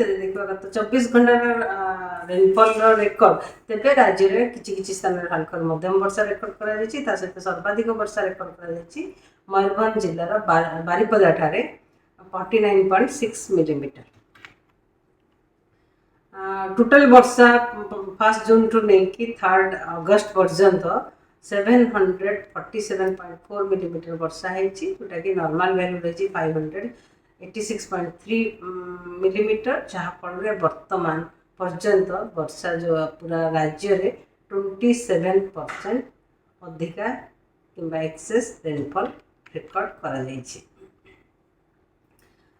जदि देखा गत 24 घंटा रेनफॉल रेकर्ड तेज राज्य में किसी स्थान में हालकर मध्यम वर्षा रेकर्ड कर सहित सर्वाधिक वर्षा रेकर्ड कर मयूरभंज जिलार बारिपदा ठारे 49.6 मिलीमीटर। टोटल वर्षा 1 जून टू नहीं 3 अगस्त पर्यंत 747.4 मिलीमीटर वर्षा होती जोटा कि नॉर्मल वैल्यू रही 586.3 मिलीमीटर जहाँफल वर्तमान पर्यंत वर्षा जो पूरा राज्य में 27% अधिका कि एक्सेस रेनफॉल रेकर्ड करा जायछि।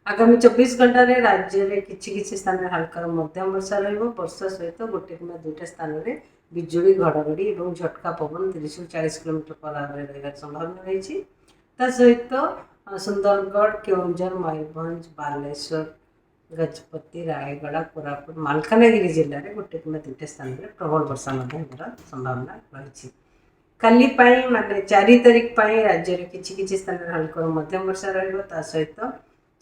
आगामी 24 घंटा राज्य में किसी स्थान में हल्का मध्यम वर्षा वर्षा सहित गोटे कि दुईटा स्थान में बिजुली घड़घड़ी और झटका पवन 30-40 किलोमीटर पर आवर रही संभावना रही। सहित सुंदरगढ़, केउंझर, मयूरभंज, बालेश्वर, गजपति, रायगड़ा, कोरापुट, मालकानगिरी जिले में गोटे कि दुईटा स्थान में प्रबल वर्षा संभावना रही। काली माने 4 तारिख राज्य में किसी स्थान में हल्का मध्यम वर्षा रहा सहित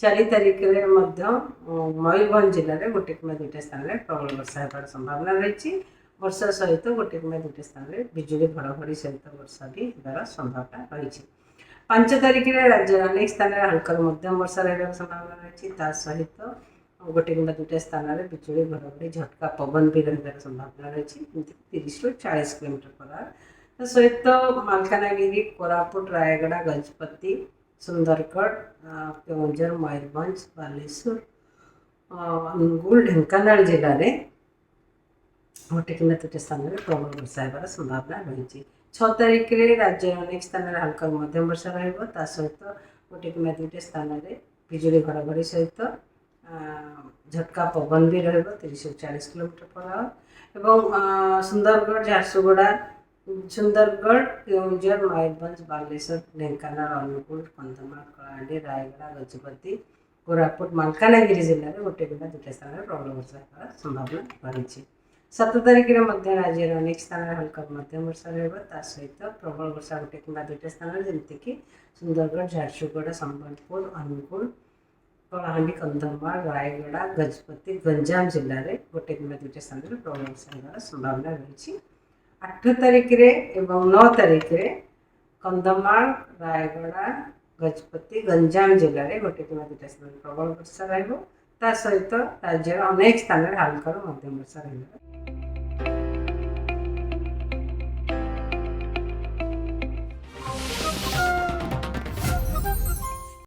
4 तारिख में मयूरभंज जिले में गोटे कि दुईटा स्थान में प्रबल वर्षा होबार संभावना रही। वर्षा सहित गोटे कि दुईटा स्थान में बिजुली घड़घड़ी सहित वर्षा भी होबार संभावना रही। 5 तारिख में राज्य अनेक स्थान में हल्का मध्यम वर्षा रही संभावना रही। सहित गोटे कि दुईटा स्थान में बिजुली घड़घड़ी झटका पवन भी रही संभावना रही 30-40 किलोमीटर पर आवर। सहित मालकानगिरी, कोरापुट, रायगड़ा, गजपति, सुंदरगढ़, केउंझर, मयूरभंज, बालेश्वर, अनुगुल, ढेंकानाल जिले में गोटे कि दुईटा स्थान में प्रबल वर्षा होबार संभावना रही। 6 तारिख में राज्य अनेक स्थान में हल्का मध्यम वर्षा रहा सहित गोटे कि दुईटा स्थान में बिजुली घड़घड़ी सहित झटका पवन भी रहा 30-40 kilometre per hour. Sundargarh, Jharsuguda, Sundargarh, Keonjhar, Mayurbhanj, Baleshwar, Dhenkanal, Angul, Kandhamal, Kalahandi, Rayagada, Gajapati, Koraput, Malkangiri जिले में गोटे कि दुईटा स्थान में प्रबल वर्षा होबार संभावना रही। 7 तारिख में राज्य में अनेक स्थान में हल्का मध्यम वर्षा रहा सहित प्रबल वर्षा गोटे कि दुईटा स्थान में जमीक सुंदरगढ़, झारसुगुड़ा, संबलपुर, अनुगुल, कलाहांडी, कंधमाल, रायगड़ा, गजपति, गंजाम जिले में गोटे कि दुईटा स्थान में प्रबल वर्षा होबार संभावना रही। 8 तारिख एवं 9 तारिख कंधमाल, रायगड़ा, गजपति, गंजाम जिले में गोटे कि दुईटा स्थान में प्रबल वर्षा रहा सहित राज्य अनेक स्थान में हल्का मध्यम वर्षा रही।